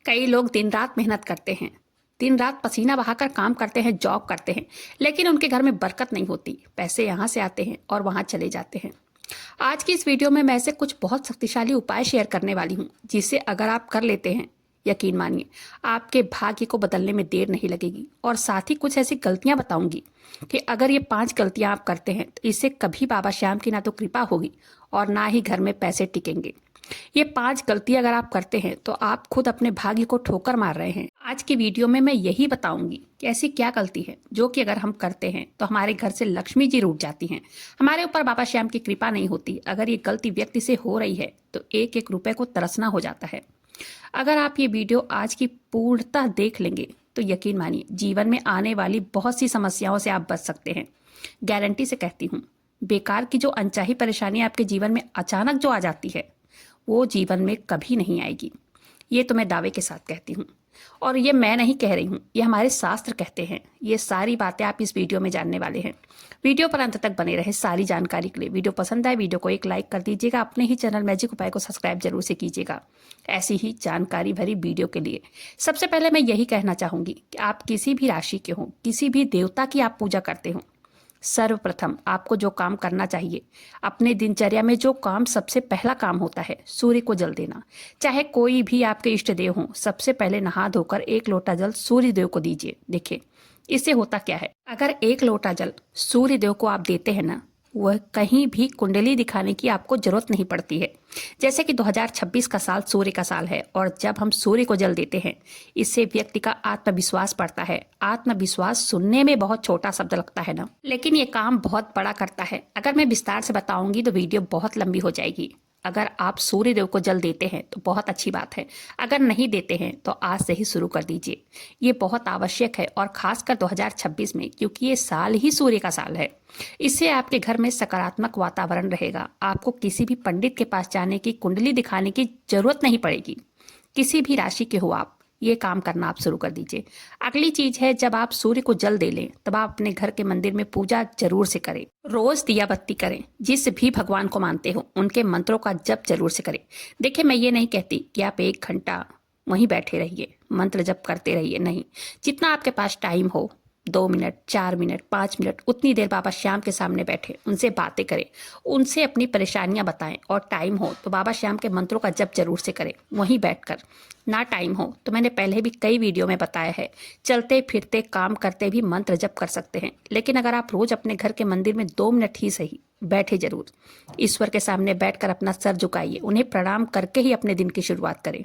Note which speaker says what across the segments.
Speaker 1: कई लोग दिन रात मेहनत करते हैं, दिन रात पसीना बहाकर काम करते हैं, जॉब करते हैं, लेकिन उनके घर में बरकत नहीं होती। पैसे यहाँ से आते हैं और वहाँ चले जाते हैं। आज की इस वीडियो में मैं ऐसे कुछ बहुत शक्तिशाली उपाय शेयर करने वाली हूँ, जिसे अगर आप कर लेते हैं, यकीन मानिए आपके भाग्य को बदलने में देर नहीं लगेगी। और साथ ही कुछ ऐसी गलतियां बताऊंगी कि अगर ये 5 गलतियां आप करते हैं तो इससे कभी बाबा श्याम की ना तो कृपा होगी और ना ही घर में पैसे टिकेंगे। ये 5 गलतियां अगर आप करते हैं तो आप खुद अपने भाग्य को ठोकर मार रहे हैं। आज की वीडियो में मैं यही बताऊंगी कि ऐसी क्या गलती है जो कि अगर हम करते हैं तो हमारे घर से लक्ष्मी जी रूठ जाती हैं, हमारे ऊपर बाबा श्याम की कृपा नहीं होती। अगर ये गलती व्यक्ति से हो रही है तो एक एक रुपए को तरसना हो जाता है। अगर आप ये वीडियो आज की पूर्णतः देख लेंगे तो यकीन मानिए जीवन में आने वाली बहुत सी समस्याओं से आप बच सकते हैं। गारंटी से कहती हूँ, बेकार की जो अनचाही परेशानी आपके जीवन में अचानक जो आ जाती है वो जीवन में कभी नहीं आएगी। ये तो मैं दावे के साथ कहती हूँ, और ये मैं नहीं कह रही हूँ, ये हमारे शास्त्र कहते हैं। ये सारी बातें आप इस वीडियो में जानने वाले हैं। वीडियो पर अंत तक बने रहे सारी जानकारी के लिए। वीडियो पसंद आए वीडियो को एक लाइक कर दीजिएगा। अपने ही चैनल मैजिक उपाय को सब्सक्राइब जरूर से कीजिएगा ऐसी ही जानकारी भरी वीडियो के लिए। सबसे पहले मैं यही कहना चाहूंगी कि आप किसी भी राशि के हों, किसी भी देवता की आप पूजा करते हो, सर्वप्रथम आपको जो काम करना चाहिए, अपने दिनचर्या में जो काम सबसे पहला काम होता है, सूर्य को जल देना। चाहे कोई भी आपके इष्ट देव हों, सबसे पहले नहा धोकर 1 लोटा जल सूर्य देव को दीजिए। देखिए इससे होता क्या है, अगर 1 लोटा जल सूर्य देव को आप देते हैं ना, वह कहीं भी कुंडली दिखाने की आपको जरूरत नहीं पड़ती है। जैसे कि 2026 का साल सूर्य का साल है, और जब हम सूर्य को जल देते हैं इससे व्यक्ति का आत्मविश्वास बढ़ता है। आत्मविश्वास सुनने में बहुत छोटा शब्द लगता है ना, लेकिन ये काम बहुत बड़ा करता है। अगर मैं विस्तार से बताऊंगी तो वीडियो बहुत लंबी हो जाएगी। अगर आप सूर्य देव को जल देते हैं तो बहुत अच्छी बात है, अगर नहीं देते हैं तो आज से ही शुरू कर दीजिए। ये बहुत आवश्यक है, और खासकर 2026 में, क्योंकि ये साल ही सूर्य का साल है। इससे आपके घर में सकारात्मक वातावरण रहेगा। आपको किसी भी पंडित के पास जाने की, कुंडली दिखाने की जरूरत नहीं पड़ेगी। किसी भी राशि के हो आप, ये काम करना आप शुरू कर दीजिए। अगली चीज है, जब आप सूर्य को जल दे लें तब आप अपने घर के मंदिर में पूजा जरूर से करें। रोज दिया बत्ती करें। जिस भी भगवान को मानते हो उनके मंत्रों का जप जरूर से करें। देखिए मैं ये नहीं कहती कि आप 1 घंटा वहीं बैठे रहिए, मंत्र जप करते रहिए, नहीं। जितना आपके पास टाइम हो, 2 मिनट, 4 मिनट, 5 मिनट, उतनी देर बाबा श्याम के सामने बैठे, उनसे बातें करें, उनसे अपनी परेशानियां बताएं। और टाइम हो तो बाबा श्याम के मंत्रों का जप जरूर से करें वहीं बैठकर। ना टाइम हो तो मैंने पहले भी कई वीडियो में बताया है, चलते फिरते काम करते भी मंत्र जप कर सकते हैं। लेकिन अगर आप रोज अपने घर के मंदिर में 2 मिनट ही सही बैठे जरूर, ईश्वर के सामने बैठकर अपना सर झुकाइए, उन्हें प्रणाम करके ही अपने दिन की शुरुआत करें।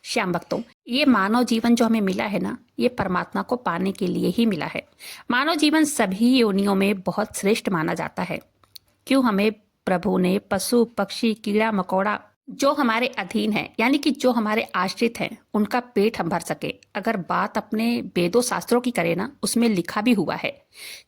Speaker 1: श्याम भक्तों, ये मानव जीवन जो हमें मिला है ना, ये परमात्मा को पाने के लिए ही मिला है। मानव जीवन सभी योनियों में बहुत श्रेष्ठ माना जाता है। क्यों हमें प्रभु ने पशु पक्षी कीड़ा मकोड़ा जो हमारे अधीन है, यानी कि जो हमारे आश्रित हैं, उनका पेट हम भर सके। अगर बात अपने वेदों शास्त्रों की करें ना, उसमें लिखा भी हुआ है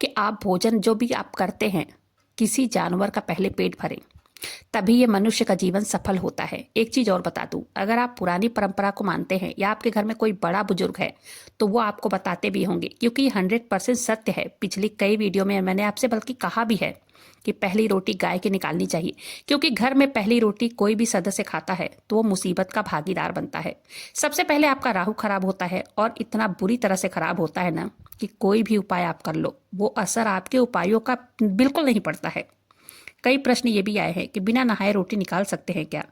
Speaker 1: कि आप भोजन जो भी आप करते हैं, किसी जानवर का पहले पेट भरें, तभी ये मनुष्य का जीवन सफल होता है। एक चीज और बता दूं, अगर आप पुरानी परंपरा को मानते हैं या आपके घर में कोई बड़ा बुजुर्ग है तो वो आपको बताते भी होंगे, क्योंकि 100% सत्य है। पिछली कई वीडियो में मैंने आपसे बल्कि कहा भी है कि पहली रोटी गाय की निकालनी चाहिए, क्योंकि घर में पहली रोटी कोई भी सदस्य खाता है तो वो मुसीबत का भागीदार बनता है। सबसे पहले आपका राहु खराब होता है, और इतना बुरी तरह से खराब होता है ना कि कोई भी उपाय आप कर लो, वो असर आपके उपायों का बिल्कुल नहीं पड़ता है। कई प्रश्न ये भी आए हैं कि बिना नहाए रोटी निकाल सकते हैं क्या?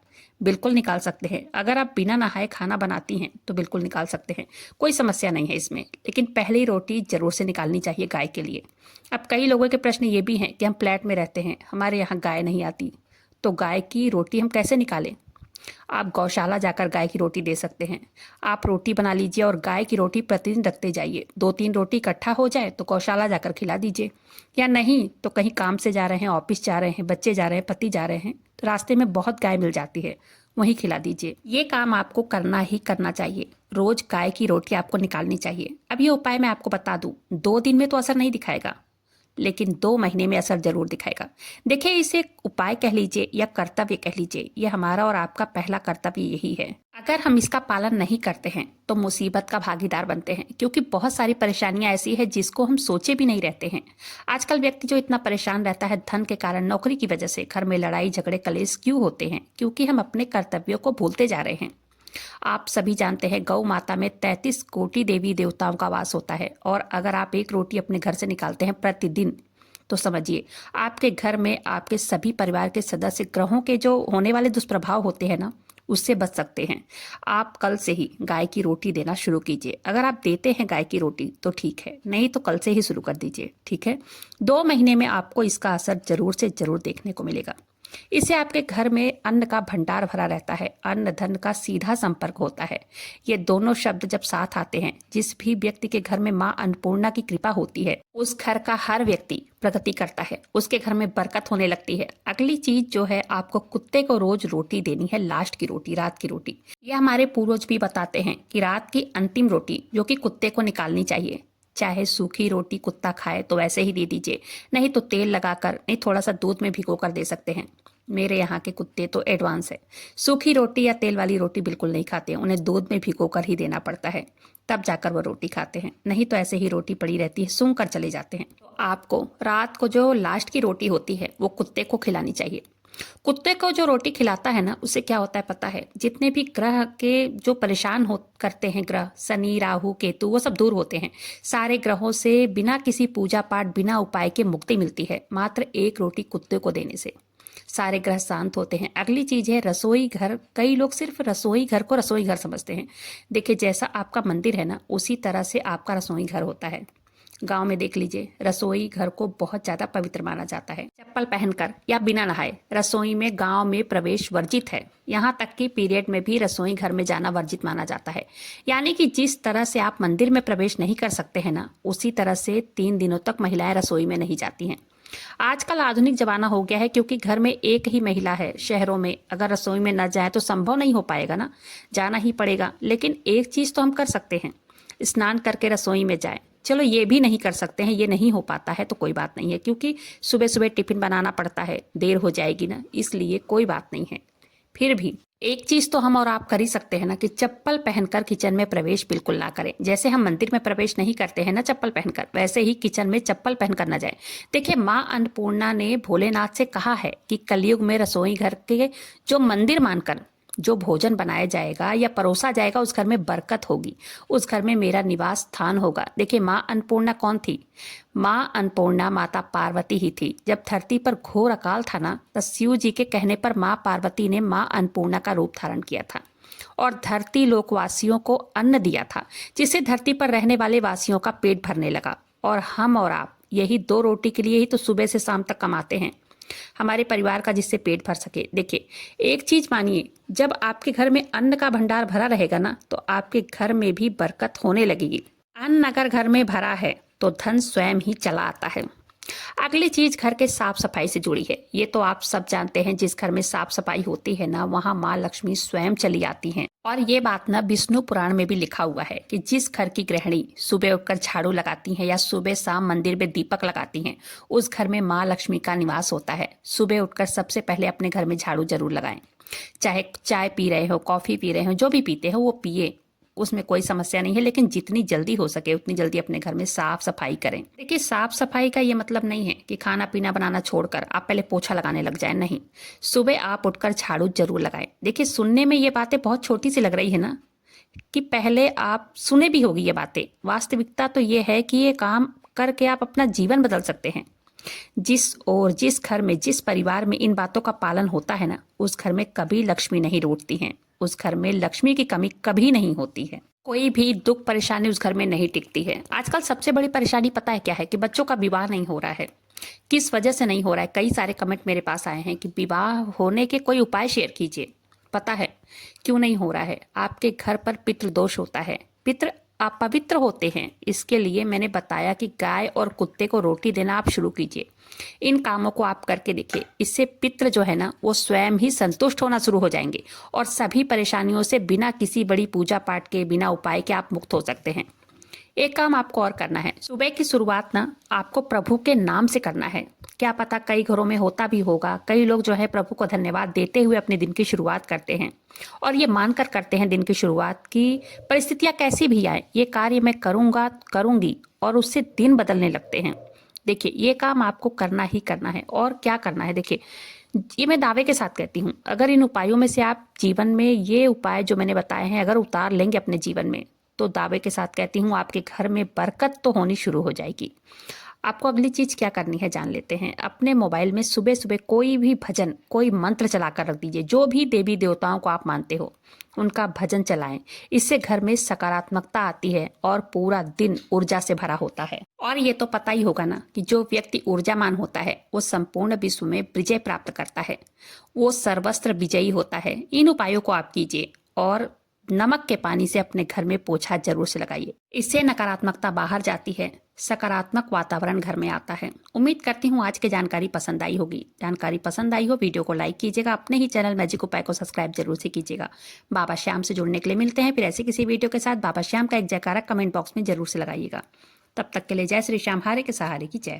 Speaker 1: बिल्कुल निकाल सकते हैं। अगर आप बिना नहाए खाना बनाती हैं तो बिल्कुल निकाल सकते हैं, कोई समस्या नहीं है इसमें। लेकिन पहली रोटी जरूर से निकालनी चाहिए गाय के लिए। अब कई लोगों के प्रश्न ये भी हैं कि हम फ्लैट में रहते हैं, हमारे यहाँ गाय नहीं आती, तो गाय की रोटी हम कैसे निकालें? आप गौशाला जाकर गाय की रोटी दे सकते हैं। आप रोटी बना लीजिए और गाय की रोटी प्रतिदिन रखते जाइए। 2-3 रोटी इकट्ठा हो जाए तो गौशाला जाकर खिला दीजिए। या नहीं तो कहीं काम से जा रहे हैं, ऑफिस जा रहे हैं, बच्चे जा रहे हैं, पति जा रहे हैं, तो रास्ते में बहुत गाय मिल जाती है, वहीं खिला दीजिए। ये काम आपको करना ही करना चाहिए। रोज गाय की रोटी आपको निकालनी चाहिए। अब ये उपाय मैं आपको बता दूं, 2 दिन में तो असर नहीं दिखाएगा, लेकिन 2 महीने में असर जरूर दिखाएगा। देखिए इसे उपाय कह लीजिए या कर्तव्य कह लीजिए, ये हमारा और आपका पहला कर्तव्य यही है। अगर हम इसका पालन नहीं करते हैं तो मुसीबत का भागीदार बनते हैं, क्योंकि बहुत सारी परेशानियां ऐसी है जिसको हम सोचे भी नहीं रहते हैं। आजकल व्यक्ति जो इतना परेशान रहता है धन के कारण, नौकरी की वजह से, घर में लड़ाई झगड़े कलेश क्यों होते हैं? क्योंकि हम अपने कर्तव्यों को भूलते जा रहे हैं। आप सभी जानते हैं गौ माता में 33 कोटि देवी देवताओं का वास होता है, और अगर आप एक रोटी अपने घर से निकालते हैं प्रतिदिन, तो समझिए आपके घर में आपके सभी परिवार के सदस्य ग्रहों के जो होने वाले दुष्प्रभाव होते हैं ना, उससे बच सकते हैं। आप कल से ही गाय की रोटी देना शुरू कीजिए। अगर आप देते हैं गाय की रोटी तो ठीक है, नहीं तो कल से ही शुरू कर दीजिए, ठीक है। 2 महीने में आपको इसका असर जरूर से जरूर देखने को मिलेगा। इससे आपके घर में अन्न का भंडार भरा रहता है, अन्न धन का सीधा संपर्क होता है। ये दोनों शब्द जब साथ आते हैं, जिस भी व्यक्ति के घर में माँ अन्नपूर्णा की कृपा होती है, उस घर का हर व्यक्ति प्रगति करता है, उसके घर में बरकत होने लगती है। अगली चीज जो है, आपको कुत्ते को रोज रोटी देनी है, लास्ट की रोटी, रात की रोटी। यह हमारे पूर्वज भी बताते हैं कि रात की अंतिम रोटी जो कि कुत्ते को निकालनी चाहिए। चाहे सूखी रोटी कुत्ता खाए तो वैसे ही दे दीजिए, नहीं तो तेल लगाकर, नहीं थोड़ा सा दूध में भिगो कर दे सकते हैं। मेरे यहाँ के कुत्ते तो एडवांस है, सूखी रोटी या तेल वाली रोटी बिल्कुल नहीं खाते हैं, उन्हें दूध में भिगो कर ही देना पड़ता है, तब जाकर वो रोटी खाते हैं, नहीं तो ऐसे ही रोटी पड़ी रहती है, सूंघ कर चले जाते हैं। तो आपको रात को जो लास्ट की रोटी होती है वो कुत्ते को खिलानी चाहिए। कुत्ते को जो रोटी खिलाता है ना, उससे क्या होता है पता है, जितने भी ग्रह के जो परेशान हो करते हैं, ग्रह शनि राहु केतु, वो सब दूर होते हैं। सारे ग्रहों से बिना किसी पूजा पाठ, बिना उपाय के मुक्ति मिलती है, मात्र एक रोटी कुत्ते को देने से सारे ग्रह शांत होते हैं। अगली चीज है रसोई घर। कई लोग सिर्फ रसोई घर को रसोई घर समझते हैं। देखिए, जैसा आपका मंदिर है ना, उसी तरह से आपका रसोई घर होता है। गांव में देख लीजिए, रसोई घर को बहुत ज्यादा पवित्र माना जाता है। चप्पल पहनकर या बिना नहाए रसोई में गांव में प्रवेश वर्जित है। यहाँ तक कि पीरियड में भी रसोई घर में जाना वर्जित माना जाता है। यानी कि जिस तरह से आप मंदिर में प्रवेश नहीं कर सकते हैं ना, उसी तरह से 3 दिनों तक महिलाएं रसोई में नहीं जाती हैं। आजकल आधुनिक जमाना हो गया है, क्योंकि घर में एक ही महिला है। शहरों में अगर रसोई में न जाए तो संभव नहीं हो पाएगा ना, जाना ही पड़ेगा। लेकिन एक चीज तो हम कर सकते हैं, स्नान करके रसोई में जाए। चलो ये भी नहीं कर सकते हैं, ये नहीं हो पाता है तो कोई बात नहीं है, क्योंकि सुबह सुबह टिफिन बनाना पड़ता है, देर हो जाएगी ना, इसलिए कोई बात नहीं है। फिर भी एक चीज तो हम और आप कर ही सकते हैं ना, कि चप्पल पहनकर किचन में प्रवेश बिल्कुल ना करें। जैसे हम मंदिर में प्रवेश नहीं करते हैं ना चप्पल पहनकर, वैसे ही किचन में चप्पल पहनकर ना जाए। देखिए, माँ अन्नपूर्णा ने भोलेनाथ से कहा है कि कलयुग में रसोई घर के जो मंदिर मानकर जो भोजन बनाया जाएगा या परोसा जाएगा, उस घर में बरकत होगी, उस घर में मेरा निवास स्थान होगा। देखिए, माँ अन्नपूर्णा कौन थी? माँ अन्नपूर्णा माता पार्वती ही थी। जब धरती पर घोर अकाल था ना, तो शिव जी के कहने पर माँ पार्वती ने माँ अन्नपूर्णा का रूप धारण किया था और धरती लोकवासियों को अन्न दिया था, जिससे धरती पर रहने वाले वासियों का पेट भरने लगा। और हम और आप यही 2 रोटी के लिए ही तो सुबह से शाम तक कमाते हैं, हमारे परिवार का, जिससे पेट भर सके। देखिए, एक चीज मानिए, जब आपके घर में अन्न का भंडार भरा रहेगा ना, तो आपके घर में भी बरकत होने लगेगी। अन्न अगर घर में भरा है तो धन स्वयं ही चला आता है। अगली चीज घर के साफ सफाई से जुड़ी है। ये तो आप सब जानते हैं, जिस घर में साफ सफाई होती है ना, वहाँ माँ लक्ष्मी स्वयं चली आती हैं। और ये बात ना विष्णु पुराण में भी लिखा हुआ है कि जिस घर की गृहिणी सुबह उठकर झाड़ू लगाती हैं या सुबह शाम मंदिर में दीपक लगाती हैं, उस घर में माँ लक्ष्मी का निवास होता है। सुबह उठकर सबसे पहले अपने घर में झाड़ू जरूर लगाएं। चाहे चाय पी रहे हो, कॉफी पी रहे हो, जो भी पीते हो वो पिए, उसमें कोई समस्या नहीं है। लेकिन जितनी जल्दी हो सके उतनी जल्दी अपने घर में साफ सफाई करें। देखिए, साफ सफाई का ये मतलब नहीं है कि खाना पीना बनाना छोड़कर आप पहले पोछा लगाने लग जाए, नहीं। सुबह आप उठकर झाड़ू जरूर लगाएं। देखिए, सुनने में ये बातें बहुत छोटी सी लग रही है ना, कि पहले आप सुने भी होगी ये बातें। वास्तविकता तो ये है कि ये काम करके आप अपना जीवन बदल सकते हैं। जिस घर में, जिस परिवार में इन बातों का पालन होता है ना, उस घर में कभी लक्ष्मी नहीं रूठती हैं, उस घर में लक्ष्मी की कमी कभी नहीं होती है। कोई भी दुख परेशानी उस घर में नहीं टिकती है। आजकल सबसे बड़ी परेशानी पता है क्या है? कि बच्चों का विवाह नहीं हो रहा है। किस वजह से नहीं हो रहा है? कई सारे कमेंट मेरे पास आए हैं कि विवाह होने के कोई उपाय शेयर कीजिए। पता है क्यों नहीं हो रहा है? आपके घर पर पितृदोष होता है, पितृ अपवित्र होते हैं। इसके लिए मैंने बताया कि गाय और कुत्ते को रोटी देना आप शुरू कीजिए। इन कामों को आप करके देखिए, इससे पितृ जो है ना, वो स्वयं ही संतुष्ट होना शुरू हो जाएंगे और सभी परेशानियों से बिना किसी बड़ी पूजा पाठ के, बिना उपाय के आप मुक्त हो सकते हैं। एक काम आपको और करना है, सुबह की शुरुआत ना आपको प्रभु के नाम से करना है। क्या पता कई घरों में होता भी होगा, कई लोग जो है प्रभु को धन्यवाद देते हुए अपने दिन की शुरुआत करते हैं और ये मानकर करते हैं दिन की शुरुआत की परिस्थितियां कैसी भी आए, ये कार्य मैं करूंगा, करूंगी, और उससे दिन बदलने लगते हैं। देखिए, ये काम आपको करना ही करना है। और क्या करना है? देखिए, ये मैं दावे के साथ कहती हूँ, अगर इन उपायों में से आप जीवन में ये उपाय जो मैंने बताए हैं अगर उतार लेंगे अपने जीवन में, तो दावे के साथ कहती हूँ आपके घर में बरकत तो होनी शुरू हो जाएगी। आपको अगली चीज क्या करनी है जान लेते हैं। अपने मोबाइल में सुबह सुबह कोई भी भजन, कोई मंत्र चलाकर रख दीजिए। जो भी देवी देवताओं को आप मानते हो उनका भजन चलाएं। इससे घर में सकारात्मकता आती है और पूरा दिन ऊर्जा से भरा होता है। और ये तो पता ही होगा ना कि जो व्यक्ति ऊर्जामान होता है वो संपूर्ण विश्व में विजय प्राप्त करता है, वो सर्वस्त्र विजयी होता है। इन उपायों को आप कीजिए और नमक के पानी से अपने घर में पोछा जरूर से लगाइए। इससे नकारात्मकता बाहर जाती है, सकारात्मक वातावरण घर में आता है। उम्मीद करती हूँ आज की जानकारी पसंद आई होगी। जानकारी पसंद आई हो वीडियो को लाइक कीजिएगा, अपने ही चैनल मैजिक उपाय को सब्सक्राइब जरूर से कीजिएगा। बाबा श्याम से जुड़ने के लिए मिलते हैं फिर ऐसी किसी वीडियो के साथ। बाबा श्याम का एक जयकारा कमेंट बॉक्स में जरूर से लगाइएगा। तब तक के लिए जय श्री श्याम, हारे के सहारे की जय हो।